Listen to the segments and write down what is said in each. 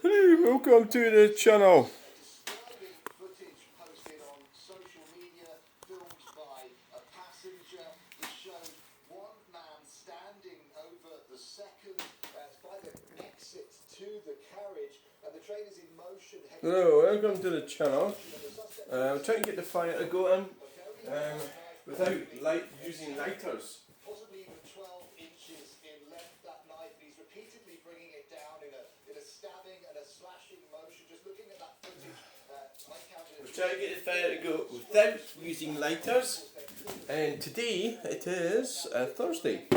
Hey, welcome to the channel. Footage posted on social media, filmed by a passenger, that showed one man standing over the second by the exit to the carriage, and the train is in motion. Hello, welcome to the channel. I'm trying to get the fire to go in without using lighters. Possibly even 12 inches in length, that knife. He's repeatedly bringing it down in a stabbing and a slashing motion. Just looking at that footage, I counted. We're trying to get the fire to go without using lighters. And today it is Thursday.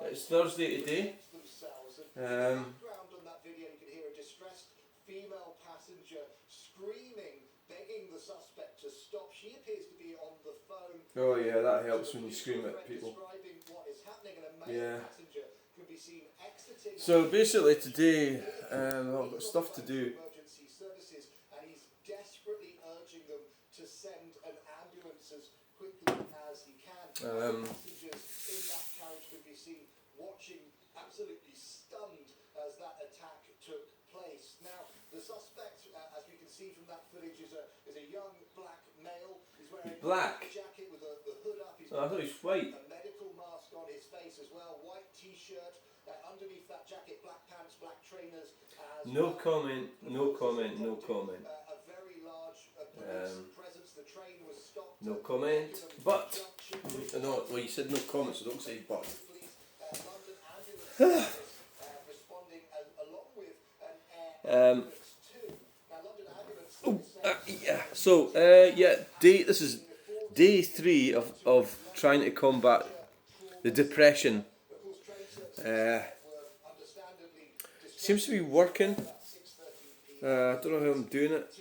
It's Thursday today. Background on that video, you can hear a distressed female passenger screaming, begging the suspect to stop. She appears to be on the phone. Oh yeah, that helps when you scream at people. Describing what is happening, and a Yeah. male passenger can be seen exiting. So basically today, I've got stuff to do. Emergency services, and he's desperately urging them to send an ambulance as quickly as he can. Passengers in that carriage could be seen watching, absolutely stunned as that attack took place. Now, the suspect, as we can see from that footage, is a young black male. He's wearing Black? a jacket with the hood up. He's Oh, I thought he was white. a medical mask on his face as well. White t-shirt. Underneath that jacket, black pants, black trainers. No comment, no comment, no comment. A very large police presence. The train was stopped. No comment, but no. Well, you said no comment, so don't say but. London ambulance responding along with an air ambulance too. Now, London ambulance. Yeah. So this is day 3 of trying to combat the depression. Seems to be working. I don't know how I'm doing it.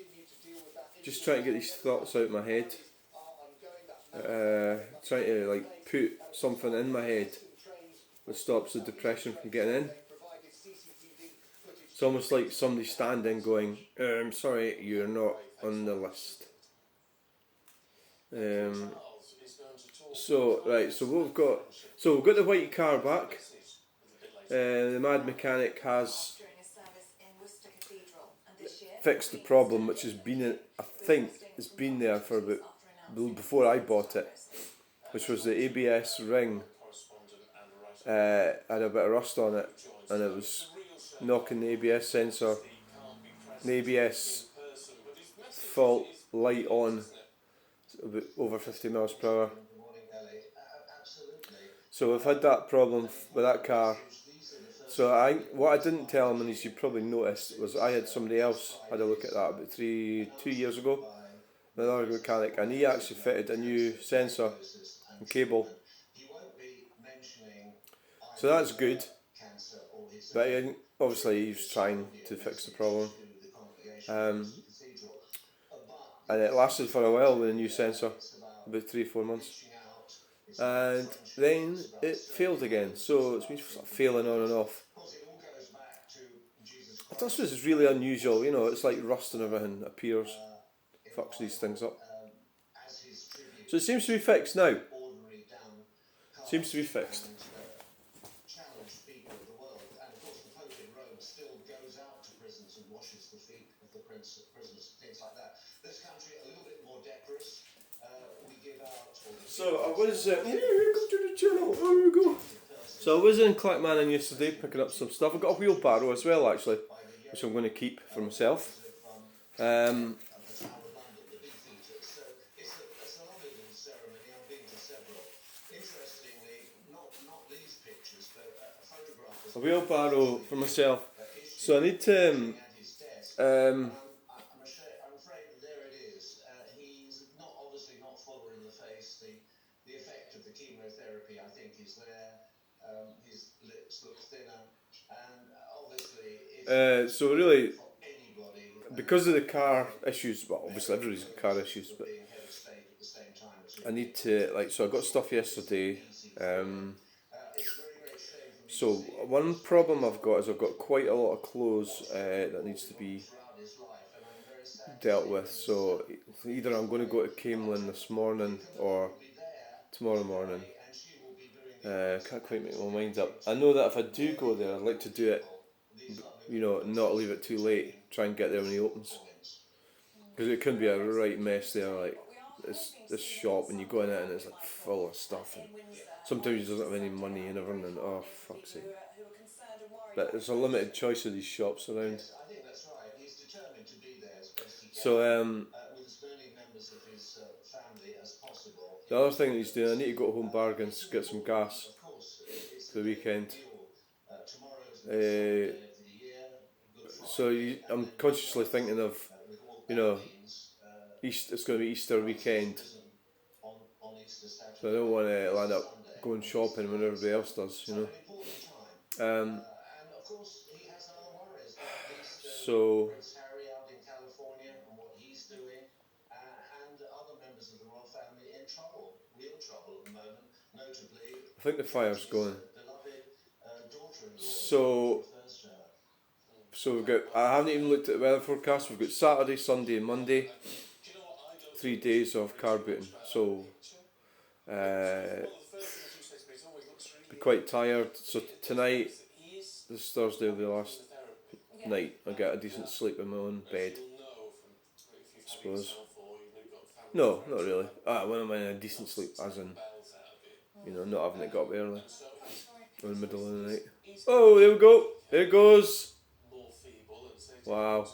Just trying to get these thoughts out of my head. Trying to like put something in my head that stops the depression from getting in. It's almost like somebody standing going, I'm sorry, you're not on the list. So we've got the white car back. The mad mechanic has fixed the problem, which has been, I think, it's been there for about before I bought it, which was the ABS ring. Had a bit of rust on it, and it was knocking the ABS sensor, the ABS fault light on about over 50 miles per hour. So I've had that problem with that car. So what I didn't tell him, and as you probably noticed, was I had somebody else had a look at that about 2 years ago, another mechanic, and he actually fitted a new sensor and cable. So that's good. But obviously he was trying to fix the problem. And it lasted for a while with a new sensor, about 3-4 months. And then it failed again, so it's been sort of failing on and off. I thought this is really unusual, you know, it's like rust and everything appears, fucks these things up. So it seems to be fixed now. Seems to be fixed. So I was welcome to the channel. There we go. So I was in Clackmannan yesterday picking up some stuff. I've got a wheelbarrow as well actually, which I'm going to keep for myself. A wheelbarrow for myself. So I need to the effect of the chemotherapy, I think, is there. His lips look thinner, and obviously so really, because of the car issues, well obviously everybody's got car issues, but I need to, so I got stuff yesterday. So one problem I've got is I've got quite a lot of clothes that needs to be dealt with. So either I'm going to go to Camelin this morning or tomorrow morning. Can't quite make my mind up. I know that if I do go there, I'd like to do it, not leave it too late. Try and get there when he opens, because it can be a right mess there. Like this shop, and you go in it and it's like full of stuff, and sometimes he doesn't have any money and everything. And oh fuck's sake! But there's a limited choice of these shops around. So the other thing that he's doing, I need to go to Home Bargains, get some gas for the weekend. I'm consciously thinking of, it's going to be Easter weekend, so I don't want to land up going shopping when everybody else does, So I think the fire's going. So we've got. I haven't even looked at the weather forecast. We've got Saturday, Sunday, and Monday. 3 days of car booting. So be quite tired. So tonight, this Thursday will be the last night. I'll get a decent sleep in my own bed, I suppose. No, not really. When I'm in a decent sleep, as in, not having to get up early or in the middle of the night. Oh, there we go. There it goes. Wow.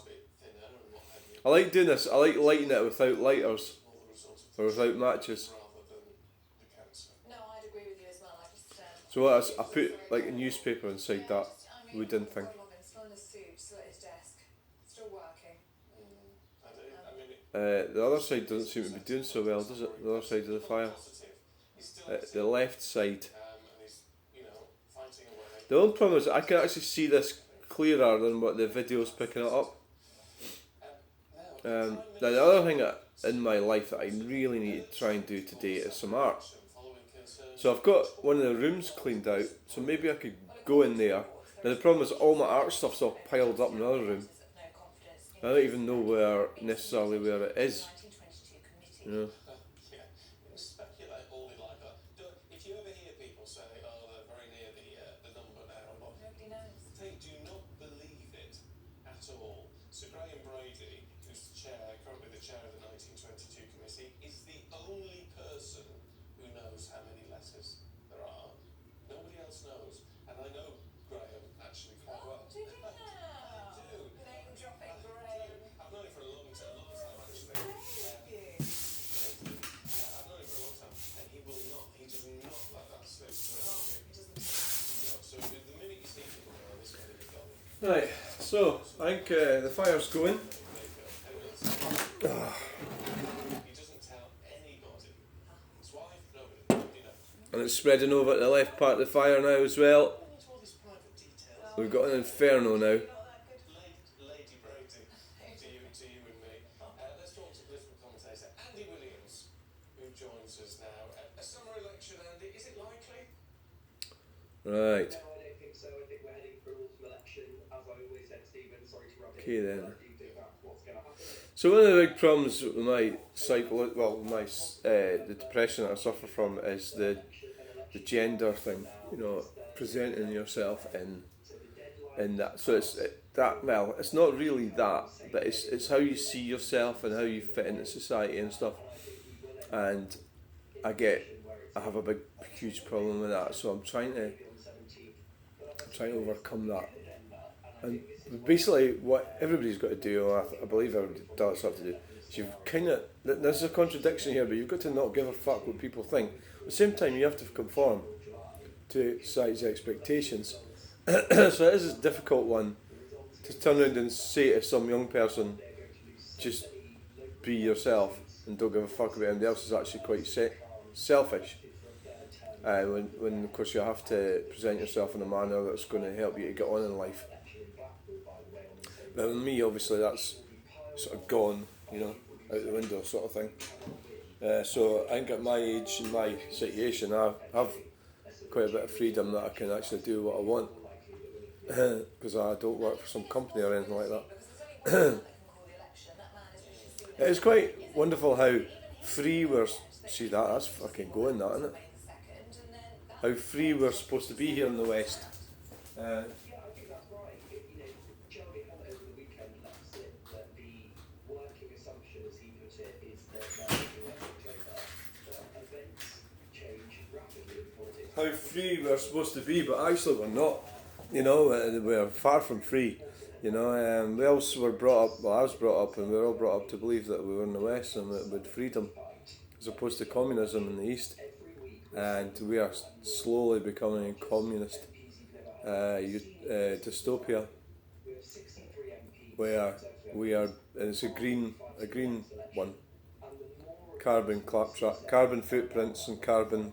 I like doing this. I like lighting it without lighters or without matches. So what I put like a newspaper inside that wooden thing. The other side doesn't seem to be doing so well, does it? The other side of the fire. The left side. The only problem is I can actually see this clearer than what the video's picking it up. Now the other thing in my life that I really need to try and do today is some art. So I've got one of the rooms cleaned out, so maybe I could go in there. Now the problem is all my art stuff's all piled up in another room. I don't even know where it is. Right, so I think the fire's going. And it's spreading over to the left part of the fire now as well. We've got an inferno now. Right. Okay then. So one of the big problems with my the depression that I suffer from is the gender thing. Presenting yourself in that. So it's not really that, but it's how you see yourself and how you fit into society and stuff. And I have a huge problem with that. So I'm trying to overcome that. And basically, what everybody's got to do, or I believe everybody does have to do, is there's a contradiction here, but you've got to not give a fuck what people think. At the same time, you have to conform to society's expectations. So it is a difficult one to turn around and say to some young person, just be yourself and don't give a fuck about anybody else, is actually quite selfish. When of course you have to present yourself in a manner that's going to help you to get on in life. But with me, obviously, that's sort of gone, out the window sort of thing. So I think at my age and my situation, I have quite a bit of freedom that I can actually do what I want. Because I don't work for some company or anything like that. It's quite wonderful how free we're... See that's fucking going, that, isn't it? how free we're supposed to be here in the West. Yeah, I think that's right. Jeremy Hunt over the weekend let slip that the working assumption, as he put it, is that they're looking at October, but events change rapidly in politics. How free we're supposed to be, but actually we're not. You know, we're far from free. You know, we also were brought up, well I was brought up, and we were all brought up to believe that we were in the West and that we had freedom, as opposed to communism in the East. And we are slowly becoming a communist dystopia, where we are, and it's a green one, carbon claptrap, carbon footprints and carbon,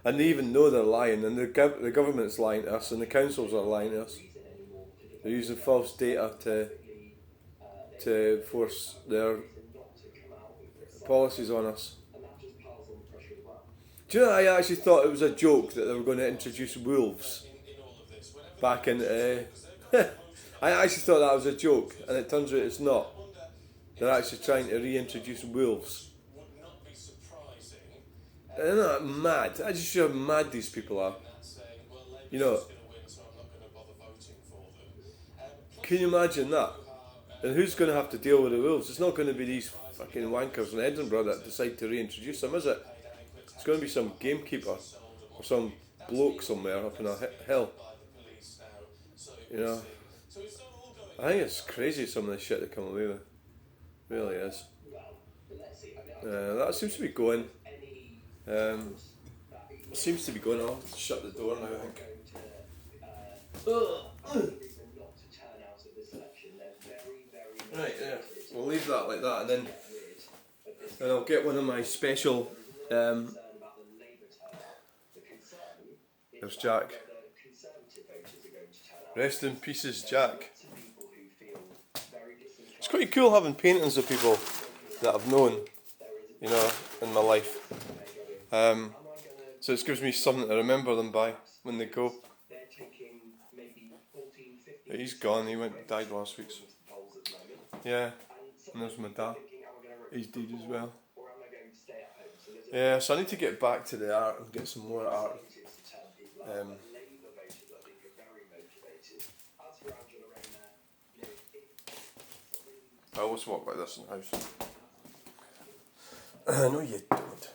and they even know they're lying, and the government's lying to us, and the councils are lying to us. They're using false data to force their policies on us. Do you know, I actually thought it was a joke that they were going to introduce wolves back in. I actually thought that was a joke, and it turns out it's not. They're actually trying to reintroduce wolves. Isn't that mad? I just show how mad these people are. You know, can you imagine that? And who's going to have to deal with the wolves? It's not going to be these fucking wankers in Edinburgh that decide to reintroduce them, is it? It's going to be some gamekeeper or some bloke somewhere up in a hill. You know, I think it's crazy some of the shit they come away with. It really is. That seems to be going. Seems to be going. I'll shut the door now, I think. Right, yeah. We'll leave that like that, and then I'll get one of my special. There's Jack. Rest in pieces, Jack. It's quite cool having paintings of people that I've known, you know, in my life. So it gives me something to remember them by when they go. But he's gone. He died last week. So. Yeah, and there's my dad. He's dead as well. Yeah, so I need to get back to the art and get some more art. I always walk like this in the house. No, you don't.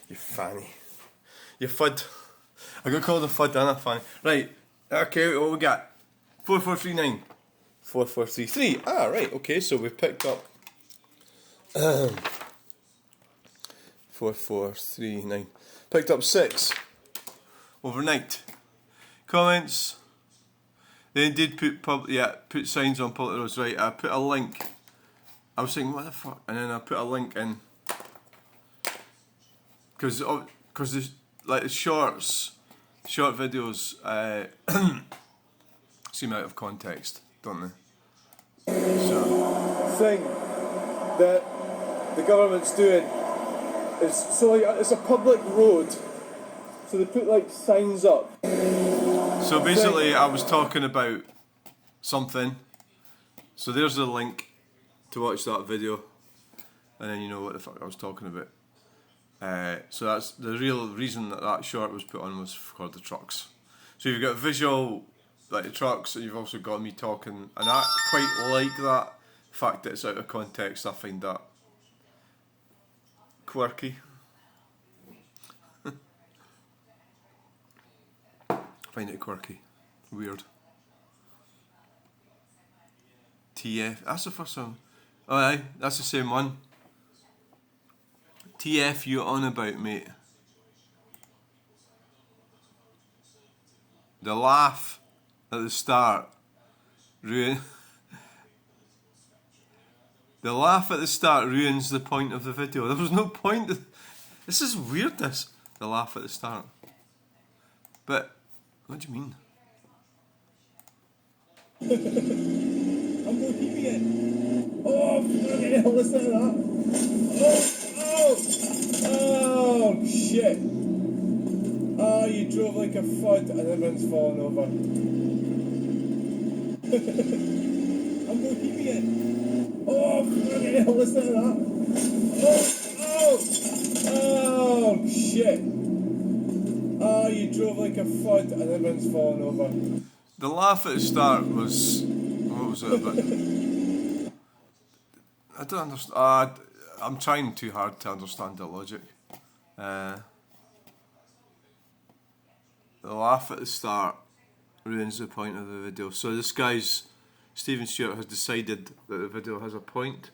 You fanny. You fud. I got called a fud and a fanny. Right, okay, what we got? 4439. 4433. Ah, right, okay, so we've picked up 4439. Picked up 6 overnight. Comments. They did put signs on public roads, right? I put a link. I was thinking, what the fuck? And then I put a link in. Because there's like short videos seem out of context, don't they? So, thing that the government's doing is, so like, it's a public road, so they put like signs up. So basically I was talking about something, so there's the link to watch that video, and then you know what the fuck I was talking about. So that's the real reason that short was put on, was for the trucks. So you've got visual, like the trucks, and you've also got me talking, and I quite like that fact that it's out of context. I find that quirky. I find it quirky, weird. TF, that's the first one. Oh aye, that's the same one. TF you on about, mate? The laugh at the start the laugh at the start ruins the point of the video. There was no point. This is weirdness. The laugh at the start. But what do you mean? I'm Bohemian. Oh, fucking hell, listen to that. Oh, shit. Oh, you drove like a fud and everyone's falling over. I'm Bohemian. Oh, fucking hell, listen to that. Oh, shit. Oh, you drove like a flood and everyone's falling over. The laugh at the start was, what was it about? I don't understand. I'm trying too hard to understand the logic. The laugh at the start ruins the point of the video. So this guy's, Stephen Stewart, has decided that the video has a point.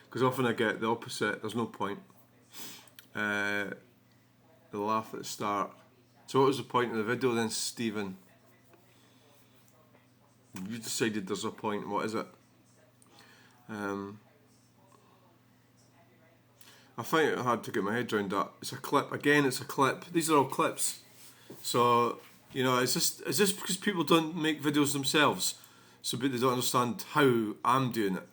Because often I get the opposite, there's no point. The laugh at the start. So what was the point of the video then, Stephen? You decided there's a point, what is it? I find it hard to get my head around that. It's a clip, again it's a clip. These are all clips. So, you know, is this because people don't make videos themselves? So but they don't understand how I'm doing it.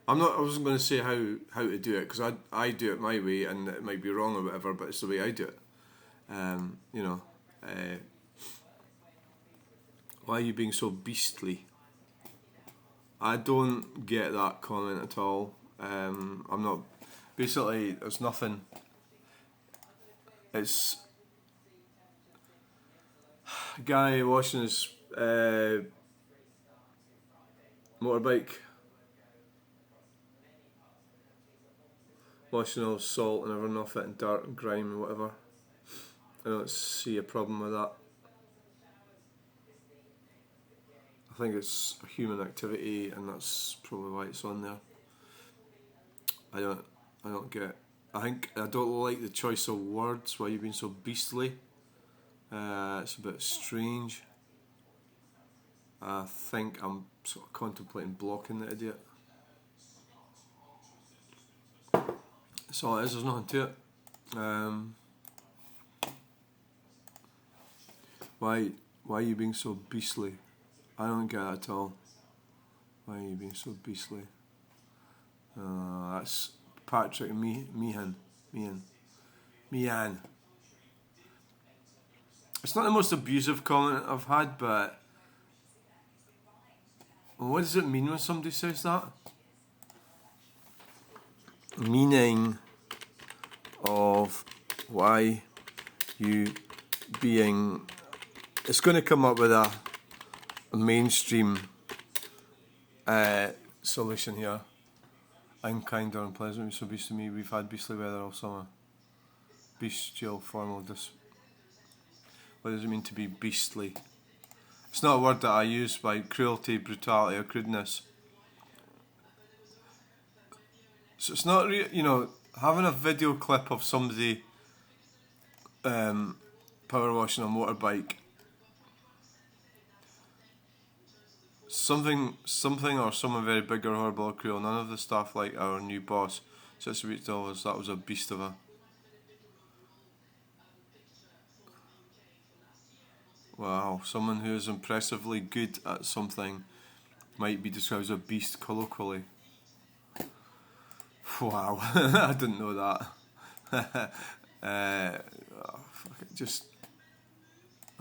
I wasn't going to say how to do it, because I do it my way and it might be wrong or whatever, but it's the way I do it. You know, why are you being so beastly? I don't get that comment at all. I'm not, basically there's nothing, it's a guy washing his motorbike, washing all salt and everything off it and dirt and grime and whatever. I don't see a problem with that. I think it's a human activity and that's probably why it's on there. I don't get, I don't like the choice of words. Why are you being so beastly? It's a bit strange. I think I'm sort of contemplating blocking the idiot. That's all it is, there's nothing to it. Why are you being so beastly? I don't get that at all. Why are you being so beastly? That's Patrick Meehan. It's not the most abusive comment I've had, but what does it mean when somebody says that? Meaning of why you being... It's going to come up with a mainstream solution here. I'm kind or unpleasant, so beast to me. We've had beastly weather all summer. Bestial, formal, what does it mean to be beastly? It's not a word that I use by cruelty, brutality or crudeness. So it's not you know, having a video clip of somebody power washing a motorbike, something or someone very big or horrible or cruel, none of the stuff like our new boss, 6 weeks to us, that was a beast of a... Wow, someone who is impressively good at something might be described as a beast colloquially. Wow, I didn't know that. Fuck it, just...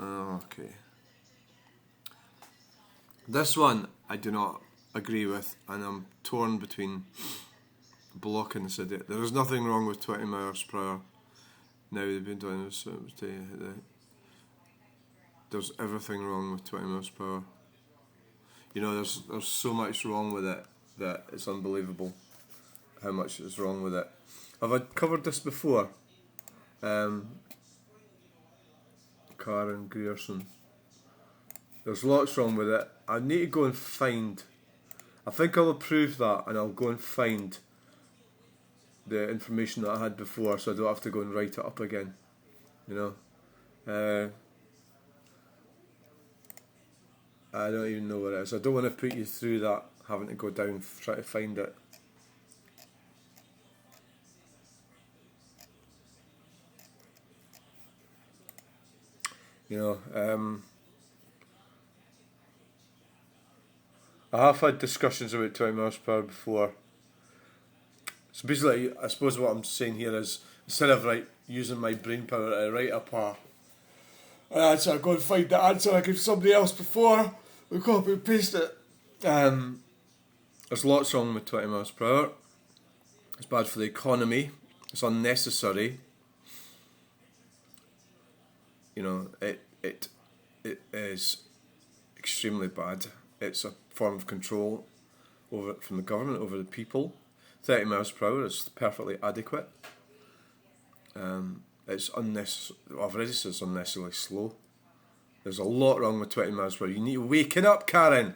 okay. This one I do not agree with, and I'm torn between blocking this idiot. There is nothing wrong with 20 miles per hour. Now they've been doing this. There's everything wrong with 20 miles per hour. You know, there's so much wrong with it that it's unbelievable how much is wrong with it. Have I covered this before? Karen Grierson. There's lots wrong with it. I need to go and find... I think I'll approve that and I'll go and find the information that I had before, so I don't have to go and write it up again. You know? I don't even know what it is. I don't want to put you through that, having to go down, try to find it. You know, I have had discussions about 20 miles per hour before. So basically, I suppose what I'm saying here is, instead of using my brain power to write up an answer, I go and find the answer I gave somebody else before, we copy and paste it. There's lots wrong with 20 miles per hour. It's bad for the economy. It's unnecessary. You know, it is extremely bad. It's a form of control over from the government over the people. 30 miles per hour is perfectly adequate. It's unnecessary. I've already said it's unnecessarily slow. There's a lot wrong with 20 miles per hour. You need to waken up, Karen.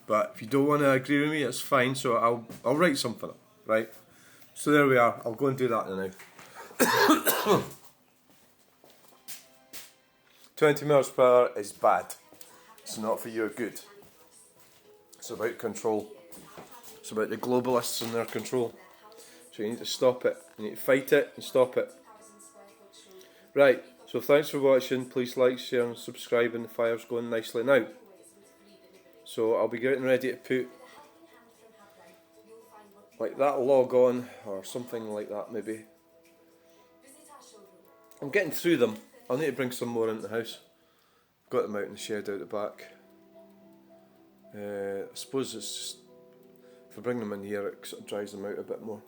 But if you don't want to agree with me, it's fine. So I'll write something up, right? So there we are. I'll go and do that now. 20 miles per hour is bad. It's not for your good. It's about control. It's about the globalists and their control. So you need to stop it. You need to fight it and stop it. Right, so thanks for watching. Please like, share and subscribe, and the fire's going nicely now. So I'll be getting ready to put like that log on or something like that maybe. I'm getting through them. I'll need to bring some more into the house. Got them out in the shed out the back. I suppose it's just, if I bring them in here it sort of dries them out a bit more.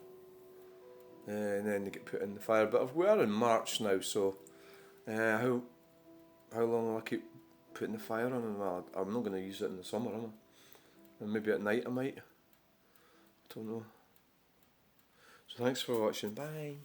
And then they get put in the fire. But we are in March now, so how long will I keep putting the fire on? And I'm not going to use it in the summer, am I? And maybe at night I might. I don't know. So thanks for watching. Bye.